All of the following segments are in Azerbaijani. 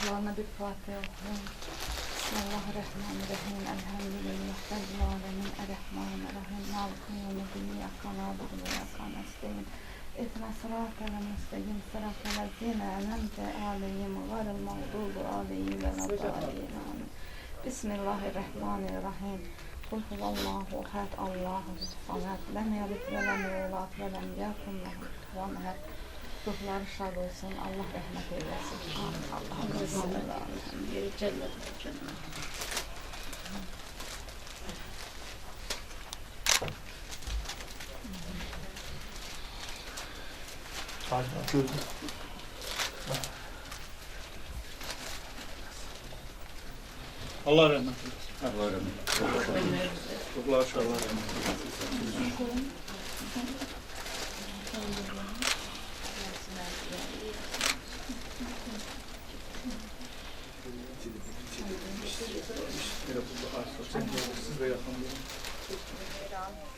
dualarına bir Fatiha okuyun. Bismillahirrahmanirrahim. Elhamdülillah. Rabbil alemin. Errahmanirrahim. Malikin yevmiddin. İyyâke na'budu ve iyyâke nestaîn. İhdina sıratal müstakîm. Sıratal lezîne en'amte aleyhim gayril mağdûbi aleyhim veleddâllîn. Amin. Bismillahirrahmanirrahim. Kul huvallahu ehad. Allahu samed. Lem yelid ve lem yulad ve lem yekun lehu kufuven ehad. Ruhları şad olsun, Allah rəhmət eyləsin. Allah'ım yeri cennet cennet. Allah rahmet eylesin. Allah rahmet eylesin. Ruhlar şad Allah rahmet eylesin.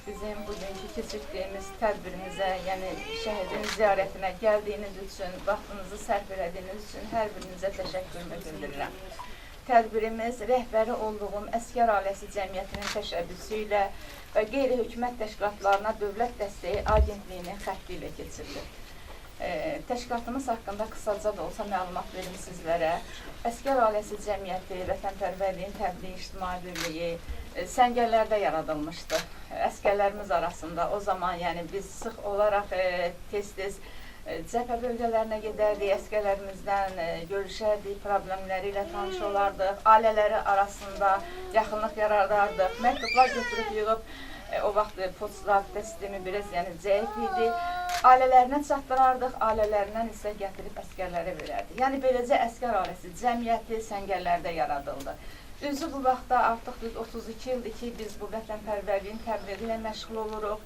Bizim bugünkü keçirdiyimiz tədbirimizə, yəni şəhidin ziyarətinə gəldiyiniz üçün, vaxtınızı sərf elədiyiniz üçün hər birinizə təşəkkürümü bildirirəm. Tədbirimiz rəhbəri olduğum Əsgər Ailəsi Cəmiyyətinin təşəbbüsü ilə və qeyri-hökumət təşkilatlarına dövlət dəstəyi agentliyinin xətti ilə keçirilir. Təşkilatımız haqqında qısaca da olsa məlumat verim sizlərə. Əsgər Ailəsi Cəmiyyəti, Vətənpərvərliyin Təbliğ İctimai Birliyi Səngərlərdə yaradılmışdı. Əskərlərimiz arasında o zaman yəni biz sıx olaraq tez-tez cəbhə bölgələrinə gedərdik, əskərlərimizdən görüşərdik, problemləri ilə tanış olardıq, ailələri arasında yaxınlıq yaradardıq, məktublar götürüb yığıb, o vaxt poçtlar sistemi biraz yəni zəif idi, ailələrinə çatdırardıq, ailələrindən isə gətirib əskərlərə verərdik. Yəni beləcə Əsgər Ailəsi Cəmiyyəti Səngərlərdə yaradıldı. Düzü bu vaxtda artıq 32 ildir ki, biz bu vətənpərvərliyin təbliği ilə məşğul oluruq.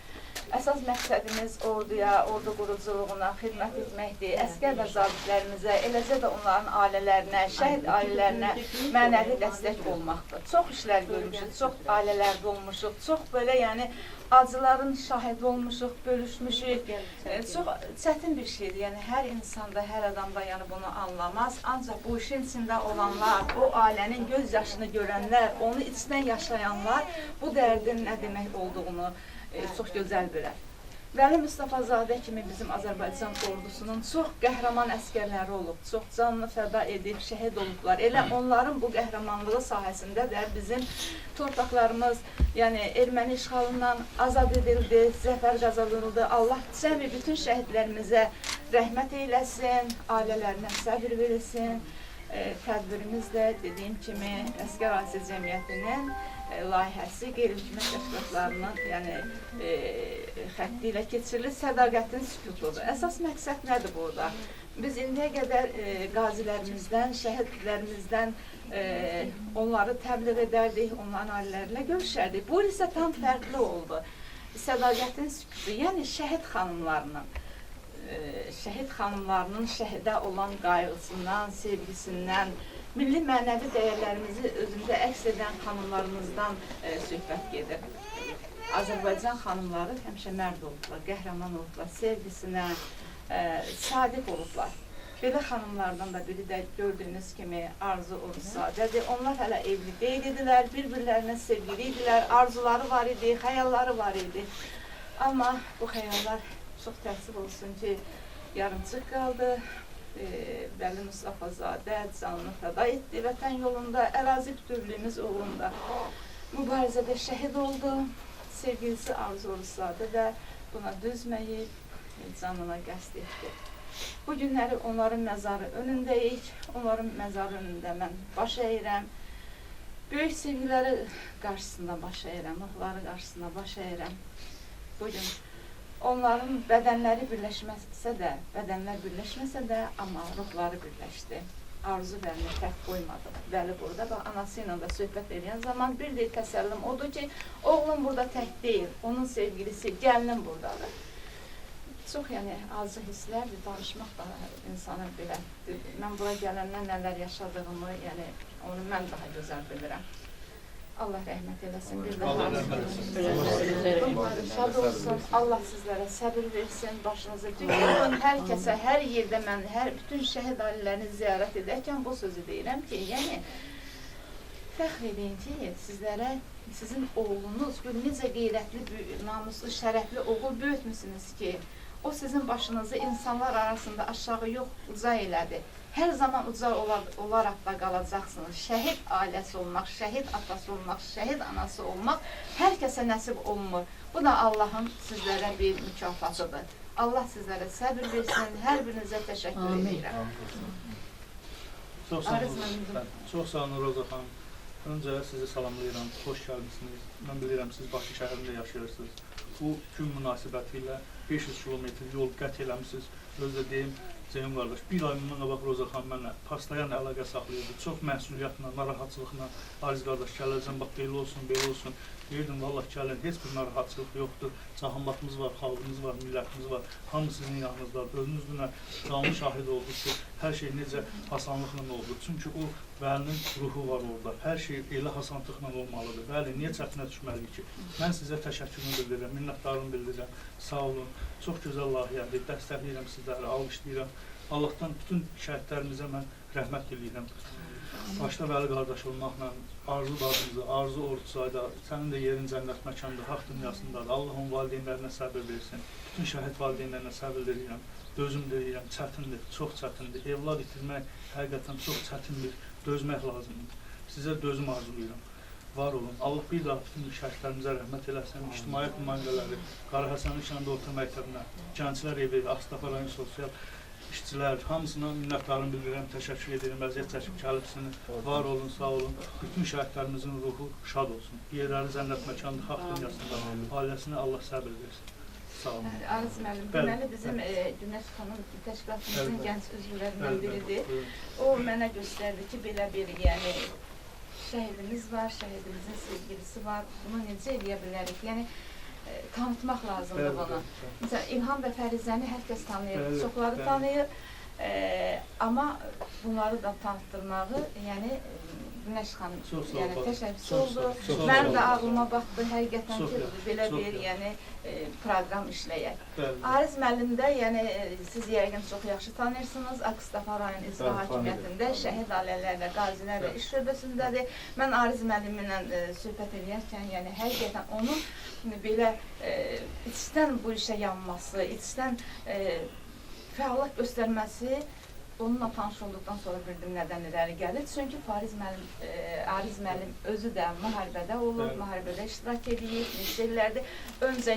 Əsas məqsədimiz orduya, ordu quruculuğuna xidmət etməkdir. Əskər və zabitlərimizə, eləcə də onların ailələrinə, şəhid ailələrinə mənəvi dəstək olmaqdır. Çox işlər görmüşük, çox ailələrdə olmuşuq, çox belə yəni acıların şahidi olmuşuq, bölüşmüşük. Çox çətin bir şeydir. Yəni hər insanda, hər adamda yəni bunu anlamaz. Ancaq bu işin içində olanlar, o ailənin göz yaşını görənlər, onu içdən yaşayanlar bu dərdin nə demək olduğunu çox gözəl bilər. Vəli Mustafazadə kimi bizim Azərbaycan ordusunun çox qəhrəman əskərləri olub, çox canını fəda edib, şəhid olublar. Elə onların bu qəhrəmanlığı sahəsində də bizim torpaqlarımız, yəni erməni işğalından azad edildi, zəfər qazanıldı. Allah cəmi bütün şəhidlərimizə rəhmət eyləsin, ailələrinə səbir verilsin. Tədbirimiz də dediyim kimi Əsgər Ailəsi Cəmiyyətinin layihəsi qeyri-hökumət təşkilatlarının yəni xətti ilə keçirilir, sədaqətin sükutudur. Əsas məqsəd nədir burada? Biz indiyə qədər qazilərimizdən, şəhidlərimizdən onları təbliğ edərdik, onların ailələrlə görüşərdik. Bu isə tam fərqli oldu. Sədaqətin sükutu, yəni şəhid xanımlarının şəhidə olan qayğısından, sevgisindən, milli mənəvi dəyərlərimizi özümüzdə əks edən xanımlarımızdan söhbət gedir. Azərbaycan xanımları həmişə mərd olublar, qəhrəman olublar, sevgisinə sadiq olublar. Belə xanımlardan da biri də gördüyünüz kimi Arzu Uruzadədir. Onlar hələ evli deyil idilər, bir-birlərinə sevgili idilər, arzuları var idi, xəyalları var idi. Amma bu xəyallar çox təəssüf olsun ki, yarımçıq qaldı. Vəli Mustafazadə canını fəda etdi vətən yolunda, ərazi bütövlüyümüz uğrunda mübarizədə şəhid oldu. Sevgilisi Arzu Uruzzadə də buna dözməyib, canına qəsd etdi. Bu günləri onların məzarı önündəyik, onların məzarı önündə mən baş əyirəm. Böyük sevgiləri qarşısında baş əyirəm, ruhları qarşısında baş əyirəm. Bugün onların bədənləri birləşməsə də, amma ruhları birləşdi. Arzu Vəlini tək qoymadı. Vəli burada, bax, anası ilə də söhbət edən zaman bir deyil təsəllim odur ki, oğlum burada tək deyil, onun sevgilisi, gəlinim buradadır. Çox, yəni, acı hisslərdir, danışmaq da insana belə. Mən bura gələndən nələr yaşadığımı, yəni, onu mən daha gözəl bilirəm. Allah rəhmət eləsin. Bir Allah daha rəhmət eləsin. Ruhları şad olsun. Allah sizlərə səbir versin. Başınızı dünyanın hər kəsə, hər yerdə mən bütün şəhid ailələrini ziyarət edərkən bu sözü deyirəm ki, yəni fəxr edin ki, sizlərə sizin oğlunuz bir necə qeyrətli, namuslu, şərəfli oğul böyütmüsünüz ki, o sizin başınızı insanlar arasında aşağı yox, uca elədi. Hər zaman uca olaraq da qalacaqsınız. Şəhid ailəsi olmaq, şəhid atası olmaq, şəhid anası olmaq hər kəsə nəsib olunmur. Bu da Allahın sizlərə bir mükafatıdır. Allah sizlərə səbir versin. Hər birinizə təşəkkür edirəm. Çox sağ olun Roza xanım. Öncə sizi salamlayıram, xoş gəlmişsiniz. Mən bilirəm, siz Bakı şəhərində yaşayırsınız. Bu gün münasibəti ilə 500 kilometr yol qət eləmişsiniz. Özdə deyim, Ceyhun qardaş, bir ay bundan qabaq Roza xanım mənlə paslayan əlaqə saxlayırdı. Çox məsuliyyətlə, narahatçılıqla, Aziz qardaş, gələcəm, bax, belə olsun, belə olsun. Deyirdim, vallah gəlin, heç bir narahatçılıq yoxdur. Cahınlatımız var, xalqımız var, millətimiz var. Hamı sizin yanınızdadır. Özünüzlə canlı şahid oldu ki, hər şey necə asanlıqla oldu. Çünki o Vəlinin ruhu var orada. Hər şey elə asanlıqla olmalıdır. Vəli, niyə çətinə düşməliyik ki? Mən sizə təşəkkürümü bildirirəm, minnətdarımı bildirirəm. Sağ olun. Çox gözəl layihədir. Dəstəkləyirəm sizləri, alqışlayıram. Allahdan bütün şəhidlərimizə mən rəhmət diləyirəm. Başda Vəli qardaş olmaqla, Arzu dadımızı, Arzu Orducayda, sənin də yerin cənnət məkandır, haqq dünyasındadır. Allah onun valideynlərinə səbir versin. Bütün şəhid valideynlərinə səbir verirəm. Dözüm deyirəm, çətindir, çox çətindir. Evlad itirmək həqiqətən çox çətin bir dözmək lazımdır. Sizə dözüm arzulayıram. Var olun. Allah bir daha bütün şəhidlərimizə rəhmət eləsin. İctimaiyyət nümayəndələri, Qara Həsənli kəndi orta məktəbinə, Gənclər evi, Ağstafa rayon sosial işçilər, hamısına minnətdarım bildirirəm, təşəkkür edirəm, əziyyət çəkib gəlibsiniz. Var olun, sağ olun. Bütün şəhidlərimizin ruhu şad olsun. Yerləri cənnət məkandır, haqq dünyasında. Ailəsinə Allah səbir versin. Sağ olun. Aziz müəllim, deməli bizim Günəş xanım təşkilatımızın gənc üzvlərindən biridir. O mənə göstərdi ki, belə bir, yəni, şəhidimiz var, şəhidimizin sevgilisi var. Bunu necə eləyə bilərik? Yəni, tanıtmaq lazımdır bunu. Məsələn, İlham və Fərizəni hər kəs tanıyır, çoxları tanıyır. Amma bunları da tanıtdırmağı, yəni, Günəş xanım təşəbbüsü oldu. Mənim də ağlıma baxdı, həqiqətən ki, belə bir proqram işləyək. Ariz müəllim də, siz yəqin çox yaxşı tanıyırsınız, Ağstafa rayon icra hakimiyyətində şəhid ailələrlə, qazilərlə iş şöbəsindədir. Mən Ariz müəllimlə söhbət edərkən, həqiqətən onun belə içdən bu işə yanması, içdən fəallıq göstərməsi onunla tanış olduqdan sonra bildim nədən irəli gəlir. Çünki Ariz müəllim özü də müharibədə olub, müharibədə iştirak edib, neçə illərdir. Öncə,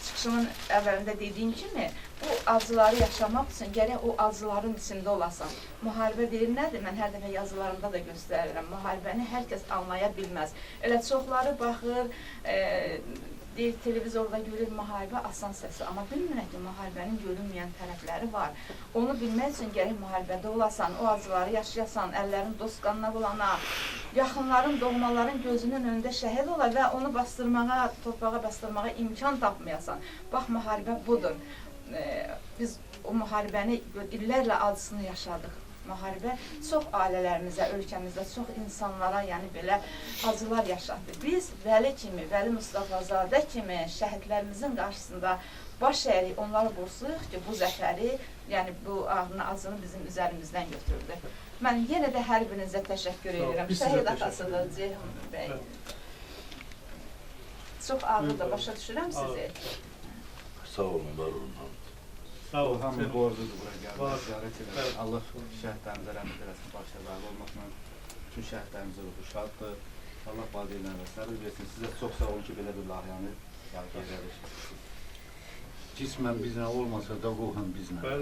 çıxışının əvvəlində dediyim kimi, bu acıları yaşamaq üçün gərək o acıların içində olasan. Müharibə deyil nədir? Mən hər dəfə yazılarımda da göstərirəm. Müharibəni hər kəs anlaya bilməz. Elə çoxları baxır, deyir, televizorda görür müharibə asan səsi, amma bilmirəm ki, müharibənin görünməyən tərəfləri var. Onu bilmək üçün gərək müharibədə olasan, o acıları yaşayasan, əllərin dost qanına bulana, yaxınların, doğmaların gözünün önündə şəhid ola və onu bastırmağa, torpağa bastırmağa imkan tapmayasan. Bax, müharibə budur. Biz o müharibəni illərlə acısını yaşadıq. Müharibə çox ailələrimizə, ölkəmizdə çox insanlara belə acılar yaşatdı. Biz Vəli kimi, Vəli Mustafazadə kimi şəhidlərimizin qarşısında baş əyirik, onları bursuyuq ki, bu zəfəri, bu acını bizim üzərimizdən götürdü. Mən yenə də hər birinizə təşəkkür edirəm. Şəhid atasıdır Ceyhun bəy. Çox ağırda başa düşürəm sizi. Sağ olun, var olun. Sağ olun. Hamı borcudur bura gəlmək, ziyarət edir. Allah şəhidlərimizə rəhmət eləsin, başa dair olmaqla bütün şəhidlərimizə ruhu şaddır. Allah valideynlərə səbir versin. Sizə çox sağ olun ki, belə bir layihəni gəlirik. Cismən bizlə olmasa da ruhən bizlə.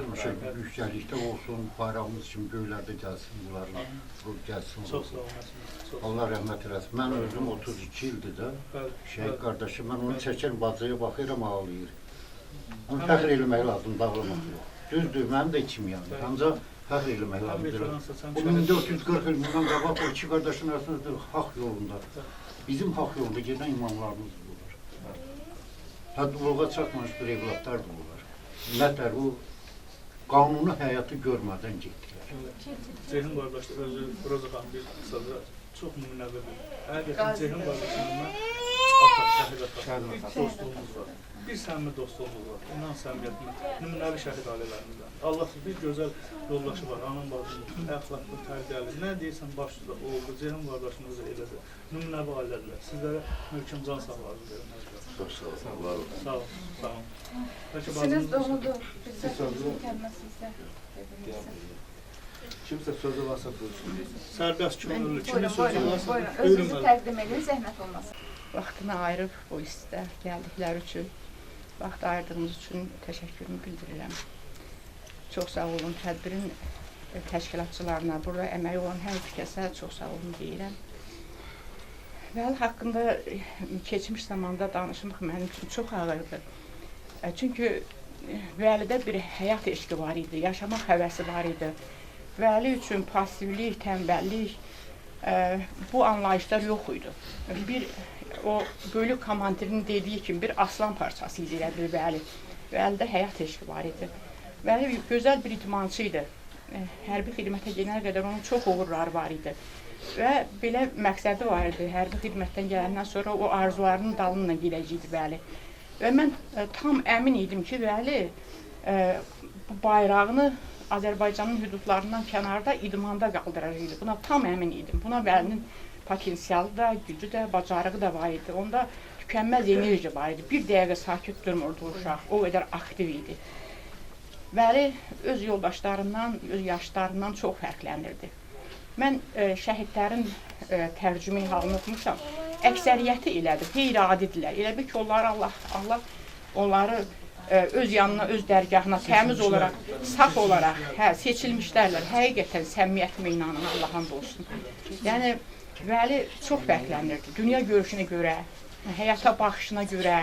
Yüksəklikdə olsun, bayrağımız kimi göylərdə gəlsin, bunların ruh gəlsin. Çox sağ olun. Allah rəhmət eləsin. Mən özüm 32 ildir də, şəhid qardaşım, mən onu çəkən bacaya baxıram, ağlayır. Onu fəxr eləmək lazım, dağlamaq yox. Düzdür, mənim də içim yanır, ancaq fəxr eləmək lazımdır. Bu 1440 il bundan qabaq o iki qardaşın arasındadır, haqq yolunda. Bizim haqq yolunda gedən imamlarımız bulurlar. Hədvuluğa çatmamış bir evlatlar da bulurlar. Nətər, bu qanuni həyatı görmədən getdilər. Ceyhun qardaş da özü Roza xanım bir qısaca çox nümunəvidir. Həqiqətən Ceyhun qardaşımla ata, şəhid ata, bir dostluğumuz var. Bir səmimi dostluğumuz var. İnan səmimiyyətimə, nümunəvi şəhid ailələrimizdən. Allah bir gözəl yoldaşı var, anam bacım, əxlaqlı, tərbiyəli. Nə deyirsən başlıca oldu, Ceyhun qardaşımız da elədir. Nümunəvi ailədirlər. Sizlərə möhkəm can sağlığı verirəm. Çox sağ olun. Sağ olun, sağ olun. İkiniz doğuldu. Bizə gəlmə sizə. Kimsə sözü varsa buyursun. Sərbəst könüllü, kimin sözü varsa buyurun. Özünüzü təqdim edin, zəhmət olmasın. Vaxtını ayırıb bu istə gəldikləri üçün, vaxt ayırdığınız üçün təşəkkürümü bildirirəm. Çox sağ olun tədbirin təşkilatçılarına, burada əməyi olan hər bir kəsə çox sağ olun deyirəm. Vəli haqqında keçmiş zamanda danışmaq mənim üçün çox ağırdır. Çünki Vəlidə bir həyat eşqi var idi, yaşamaq həvəsi var idi. Vəli üçün passivlik, tənbəllik, bu anlayışlar yox idi. O bölük komandirinin dediyi kimi bir aslan parçası idi elə bir Vəli. Vəlidə həyat eşqi var idi. Vəli gözəl bir idmançı idi. Hərbi xidmətə gedənə qədər onun çox uğurları var idi. Və belə məqsədi var idi. Hərbi xidmətdən gələndən sonra o arzularının dalınla gedəcəkdi Vəli. Və mən tam əmin idim ki, Vəli bu bayrağını Azərbaycanın hüdudlarından kənarda idmanda qaldıracaqdı. Buna tam əmin idim. Buna Vəlinin potensialı da, gücü də, bacarığı da var idi. Onda tükənməz enerji var idi. Bir dəqiqə sakit durmurdu uşaq. O qədər aktiv idi. Vəli öz yoldaşlarından, öz yaşlarından çox fərqlənirdi. Mən şəhidlərin tərcümə halını oxumuşam. Əksəriyyəti elədir, qeyri-adidirlər. Elə bil ki, Allah onları öz yanına, öz dərgahına təmiz olaraq, saf olaraq seçilmişlərlər. Həqiqətən səmimiyyətimə inanın, Allah'ın olsun. Yəni, Vəli çox fərqlənirdi. Dünya görüşünə görə, həyata baxışına görə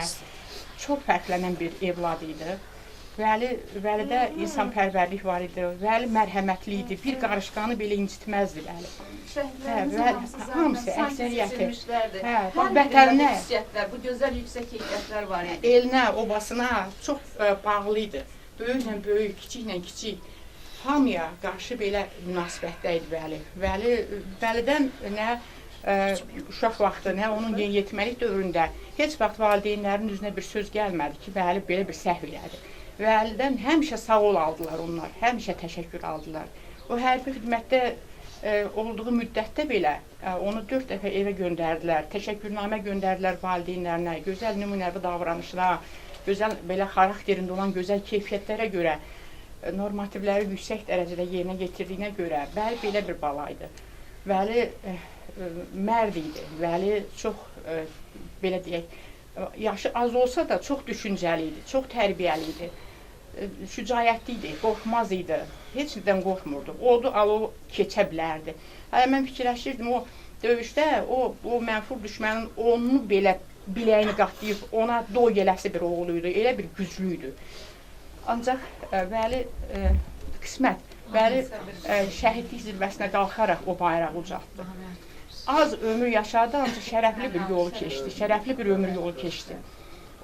çox fərqlənən bir evlad idi. Vəlidə insanpərvərlik var idi. Vəli mərhəmətli idi. Bir qarışqanı belə incitməzdi Vəli. Hamısı, əksəriyyəti. Vətəninə, bu gözəl yüksək keyfiyyətlər var idi. Elinə, obasına çox bağlıydı. Böyüklə böyük, kiçiklə kiçik. Hamıya qarşı belə münasibətdə idi Vəli. Vəlidən nə uşaq vaxtı, nə onun yeniyetməlik dövründə heç vaxt valideynlərin üzünə bir söz gəlmədi ki, Vəli belə bir səhv elədi. Vəlidən həmişə sağ ol aldılar onlar, həmişə təşəkkür aldılar. O hərbi xidmətdə olduğu müddətdə belə onu 4 dəfə evə göndərdilər, təşəkkürnamə göndərdilər valideynlərinə, gözəl nümunəvi davranışına, gözəl belə xarakterində olan gözəl keyfiyyətlərə görə, normativləri yüksək dərəcədə yerinə getirdiyinə görə Vəli belə bir bala idi. Vəli mərd idi, Vəli çox, belə deyək, yaşı az olsa da çox düşüncəli idi, çox tərbiyəli idi, şücayətli idi, qorxmaz idi, heç nədən qorxmurdu, odu alovu keçə bilərdi. Hələ mən fikirləşirdim, o döyüşdə o mənfur düşmənin onu belə biləyini qatlayıb, ona doy eləsi bir oğluydu, elə bir güclüydü. Ancaq Vəli qismət, Vəli şəhidlik zirvəsinə qalxaraq o bayrağı ucaltdı. Az ömür yaşadı, ancaq şərəfli bir yolu keçdi, şərəfli bir ömür yolu keçdi.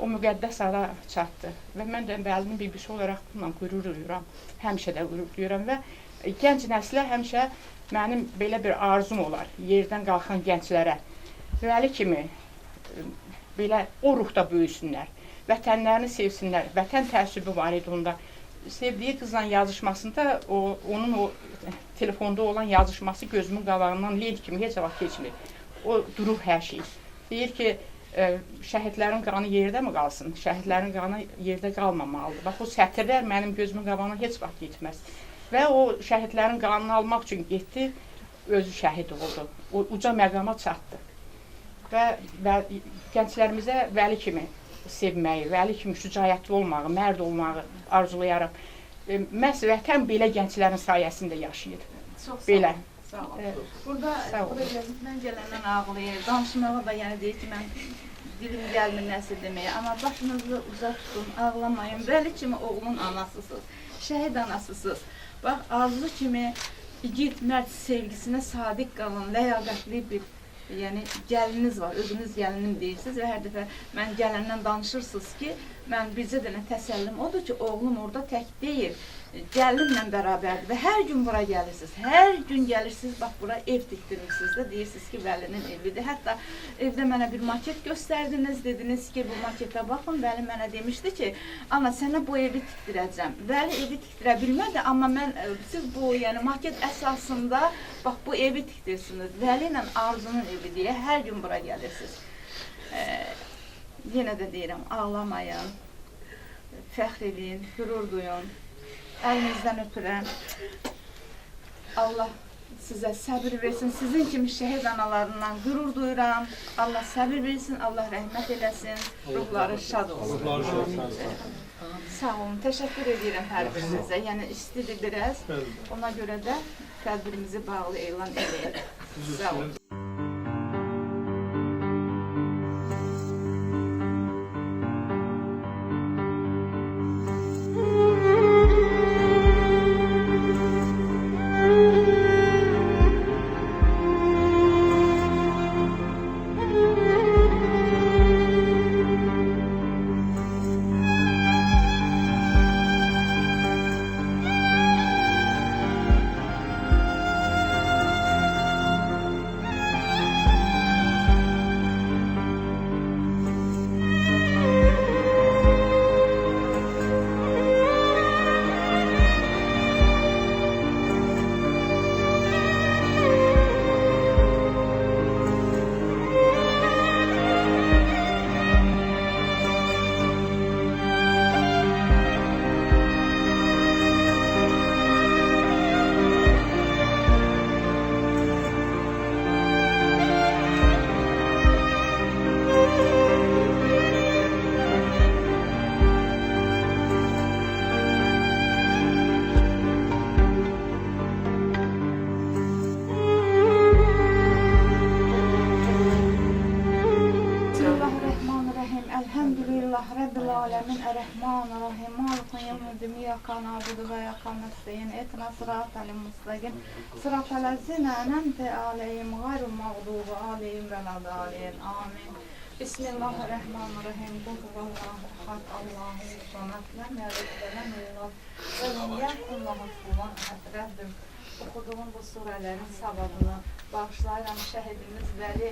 O müqəddəs ara çatdı və mən də Vəlinin bibisi olaraq bununla qürur duyuram, həmişə də qürur duyuram və gənc nəslə həmişə mənim belə bir arzum olar, yerdən qalxan gənclərə. Vəli kimi belə o ruhda böyüsünlər, vətənlərini sevsinlər, vətən təəssübü var idi onda. Sevdiyi qızla yazışmasında, onun o telefonda olan yazışması gözümün qabağından lent kimi heç vaxt keçmir. O durur hər şey. Deyir ki, şəhidlərin qanı yerdə mi qalsın? Şəhidlərin qanı yerdə qalmamalıdır. Bax, o sətirlər mənim gözümün qabağından heç vaxt getməz. Və o şəhidlərin qanını almaq üçün getdi, özü şəhid oldu. O uca məqama çatdı. Və gənclərimizə Vəli kimi sevməyi, Vəli kimi şücayətli olmağı, mərd olmağı arzulayaraq. Məhz vətən belə gənclərin sayəsində yaşayır. Belə. Sağ olun. Burada mən gələndən ağlayır, danışmağa da yəni deyir ki, mən dilim gəlmir nəsə deməyə, amma başınızı uzaq tutun, ağlamayın. Vəli kimi oğlun anasısınız, şəhid anasısınız. Bax, Arzu kimi igid, mərd sevgisinə sadiq qalın, ləyaqətli bir yəni gəlininiz var, özünüz gəlinim deyirsiniz və hər dəfə mən gələndən danışırsınız ki, mən bizə də nə təsəllim odur ki, oğlum orada tək deyil, gəlinimlə bərabərdir və hər gün bura gəlirsiniz, hər gün gəlirsiniz, bax bura ev tikdirmişsiniz də, deyirsiniz ki, Vəlinin evidir. Hətta evdə mənə bir maket göstərdiniz, dediniz ki, bu maketə baxın, Vəli mənə demişdi ki, ana sənə bu evi tikdirəcəm. Vəli evi tikdirə bilmədi, amma mən, siz bu, yəni maket əsasında, bax bu evi tikdirsiniz, Vəli ilə Arzunun evi deyə hər gün bura gəlirsiniz. Yenə də deyirəm, ağlamayın, fəxr edin, qürur duyun. Əlinizdən öpürəm. Allah sizə səbir versin. Sizin kimi şəhid analarından qürur duyuram. Allah səbir versin, Allah rəhmət eləsin. Ruhları şad olsun. Sağ olun, təşəkkür edirəm hər birinizə. Yəni istidir biraz. Ona görə də tədbirimizi bağlı elan edək. Sağ olun. Elhamdülillah Rabbil alemin Errahmanirrahim Maliki yevmiddin İyyâke na'budu ve iyyâke nestaîn İhdina sıratal mustaqim sıratal lezîne en'amte aleyhim gayril mağdûbi aleyhim veleddâllîn. Amin. Bismillahirrahmanirrahim. Kul huvallahu ahad Allahu samed lem yelid ve lem yulad ve lem yekun lehu kufuven ahad. Rabbim okuduğum bu surelerin savabını bağışlayıram şehidimiz Vəli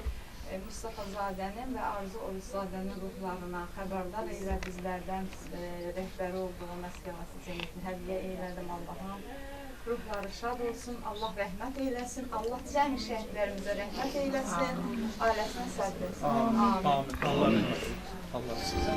Mustafazadənin və Arzu Oruçzadənin ruhlarına xəbərdar eylə bizlərdən rəhbəri olduğu məskəvası cəmiyyətini hədiyyə eylədim Allah'ım. Ruhları şad olsun, Allah rəhmət eyləsin, Allah cəmi şəhidlərimizə rəhmət eyləsin, ailəsinə səbr etsin. Amin. Allah rəhmət. Allah sizin